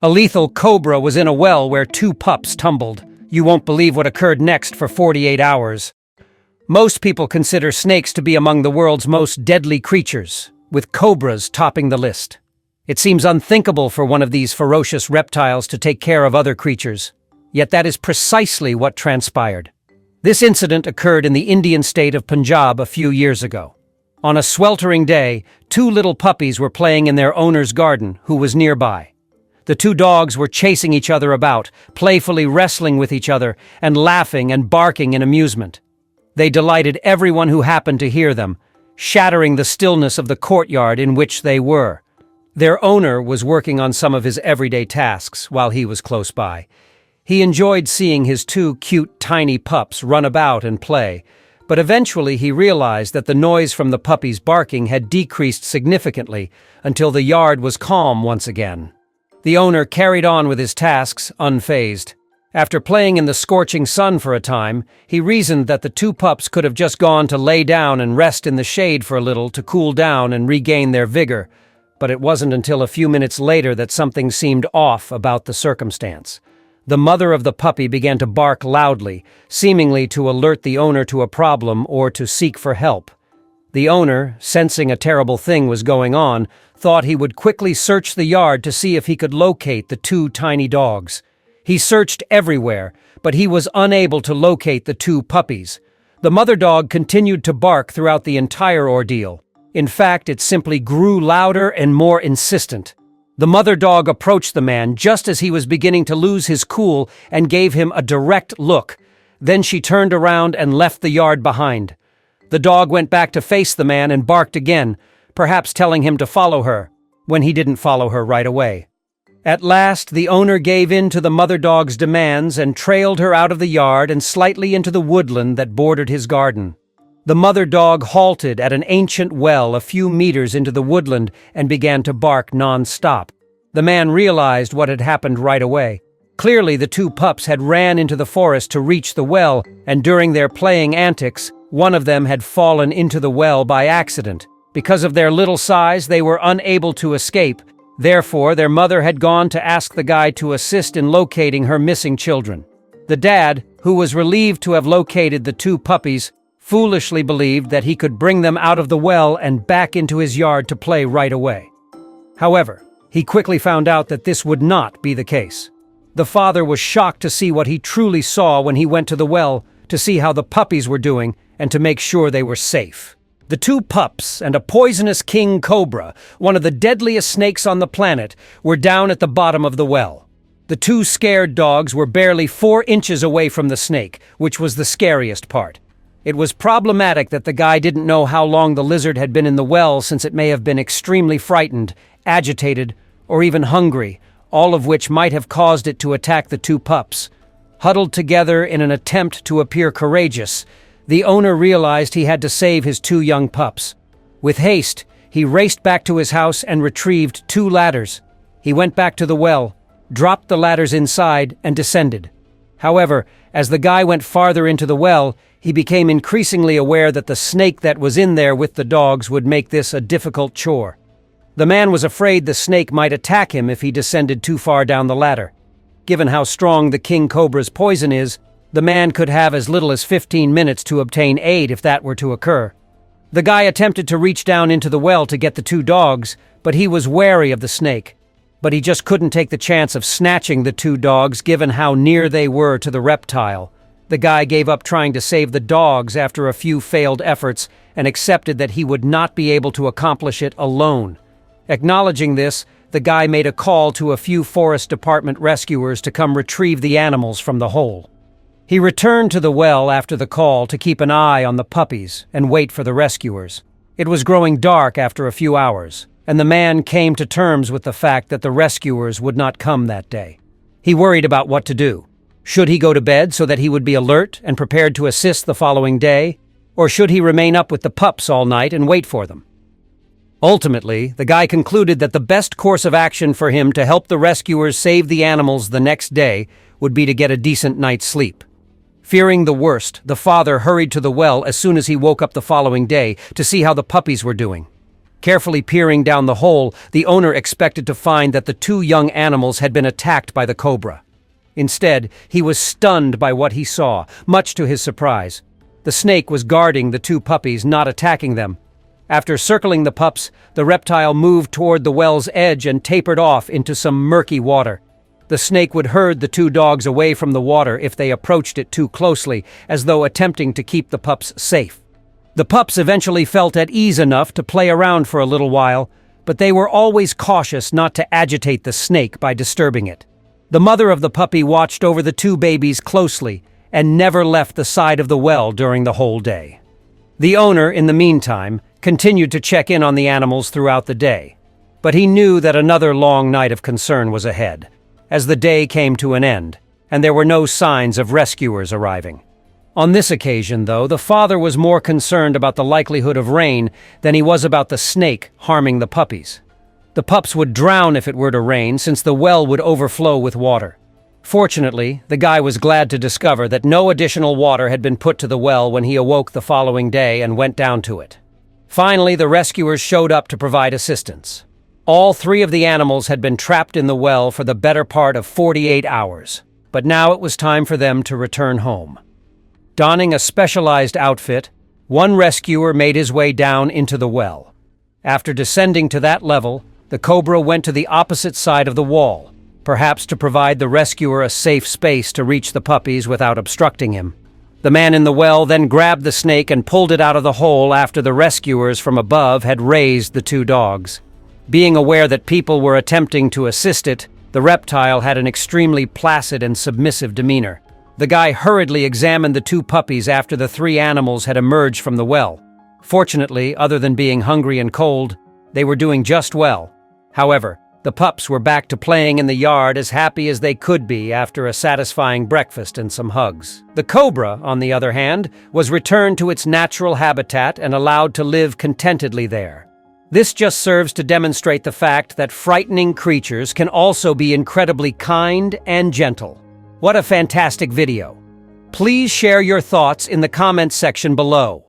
A lethal cobra was in a well where 2 pups tumbled. You won't believe what occurred next for 48 hours. Most people consider snakes to be among the world's most deadly creatures, with cobras topping the list. It seems unthinkable for one of these ferocious reptiles to take care of other creatures. Yet that is precisely what transpired. This incident occurred in the Indian state of Punjab a few years ago. On a sweltering day, 2 little puppies were playing in their owner's garden, who was nearby. The 2 dogs were chasing each other about, playfully wrestling with each other, and laughing and barking in amusement. They delighted everyone who happened to hear them, shattering the stillness of the courtyard in which they were. Their owner was working on some of his everyday tasks while he was close by. He enjoyed seeing his 2 cute, tiny pups run about and play, but eventually he realized that the noise from the puppies barking had decreased significantly until the yard was calm once again. The owner carried on with his tasks, unfazed. After playing in the scorching sun for a time, he reasoned that the 2 pups could have just gone to lay down and rest in the shade for a little to cool down and regain their vigor, but it wasn't until a few minutes later that something seemed off about the circumstance. The mother of the puppy began to bark loudly, seemingly to alert the owner to a problem or to seek for help. The owner, sensing a terrible thing was going on, thought he would quickly search the yard to see if he could locate the 2 tiny dogs. He searched everywhere, but he was unable to locate the 2 puppies. The mother dog continued to bark throughout the entire ordeal. In fact, it simply grew louder and more insistent. The mother dog approached the man just as he was beginning to lose his cool and gave him a direct look. Then she turned around and left the yard behind. The dog went back to face the man and barked again, perhaps telling him to follow her, when he didn't follow her right away. At last, the owner gave in to the mother dog's demands and trailed her out of the yard and slightly into the woodland that bordered his garden. The mother dog halted at an ancient well a few meters into the woodland and began to bark non-stop. The man realized what had happened right away. Clearly, the 2 pups had ran into the forest to reach the well, and during their playing antics, one of them had fallen into the well by accident. Because of their little size, they were unable to escape. Therefore, their mother had gone to ask the guy to assist in locating her missing children. The dad, who was relieved to have located the 2 puppies, foolishly believed that he could bring them out of the well and back into his yard to play right away. However, he quickly found out that this would not be the case. The father was shocked to see what he truly saw when he went to the well, to see how the puppies were doing and to make sure they were safe. The 2 pups and a poisonous king cobra, one of the deadliest snakes on the planet, were down at the bottom of the well. The 2 scared dogs were barely 4 inches away from the snake, which was the scariest part. It was problematic that the guy didn't know how long the lizard had been in the well, since it may have been extremely frightened, agitated, or even hungry, all of which might have caused it to attack the 2 pups. Huddled together in an attempt to appear courageous, the owner realized he had to save his 2 young pups. With haste, he raced back to his house and retrieved 2 ladders. He went back to the well, dropped the ladders inside, and descended. However, as the guy went farther into the well, he became increasingly aware that the snake that was in there with the dogs would make this a difficult chore. The man was afraid the snake might attack him if he descended too far down the ladder. Given how strong the king cobra's poison is, the man could have as little as 15 minutes to obtain aid if that were to occur. The guy attempted to reach down into the well to get the 2 dogs, but he was wary of the snake. But he just couldn't take the chance of snatching the 2 dogs given how near they were to the reptile. The guy gave up trying to save the dogs after a few failed efforts and accepted that he would not be able to accomplish it alone. Acknowledging this, the guy made a call to a few Forest Department rescuers to come retrieve the animals from the hole. He returned to the well after the call to keep an eye on the puppies and wait for the rescuers. It was growing dark after a few hours, and the man came to terms with the fact that the rescuers would not come that day. He worried about what to do. Should he go to bed so that he would be alert and prepared to assist the following day, or should he remain up with the pups all night and wait for them? Ultimately, the guy concluded that the best course of action for him to help the rescuers save the animals the next day would be to get a decent night's sleep. Fearing the worst, the father hurried to the well as soon as he woke up the following day to see how the puppies were doing. Carefully peering down the hole, the owner expected to find that the two young animals had been attacked by the cobra. Instead, he was stunned by what he saw, much to his surprise. The snake was guarding the two puppies, not attacking them. After circling the pups, the reptile moved toward the well's edge and tapered off into some murky water. The snake would herd the two dogs away from the water if they approached it too closely, as though attempting to keep the pups safe. The pups eventually felt at ease enough to play around for a little while, but they were always cautious not to agitate the snake by disturbing it. The mother of the puppy watched over the two babies closely and never left the side of the well during the whole day. The owner, in the meantime, continued to check in on the animals throughout the day, but he knew that another long night of concern was ahead, as the day came to an end, and there were no signs of rescuers arriving. On this occasion, though, the father was more concerned about the likelihood of rain than he was about the snake harming the puppies. The pups would drown if it were to rain, since the well would overflow with water. Fortunately, the guy was glad to discover that no additional water had been put to the well when he awoke the following day and went down to it. Finally, the rescuers showed up to provide assistance. All three of the animals had been trapped in the well for the better part of 48 hours, but now it was time for them to return home. Donning a specialized outfit, one rescuer made his way down into the well. After descending to that level, the cobra went to the opposite side of the wall, perhaps to provide the rescuer a safe space to reach the puppies without obstructing him. The man in the well then grabbed the snake and pulled it out of the hole after the rescuers from above had raised the two dogs. Being aware that people were attempting to assist it, the reptile had an extremely placid and submissive demeanor. The guy hurriedly examined the two puppies after the three animals had emerged from the well. Fortunately, other than being hungry and cold, they were doing just well. However, the pups were back to playing in the yard as happy as they could be after a satisfying breakfast and some hugs. The cobra, on the other hand, was returned to its natural habitat and allowed to live contentedly there. This just serves to demonstrate the fact that frightening creatures can also be incredibly kind and gentle. What a fantastic video! Please share your thoughts in the comments section below.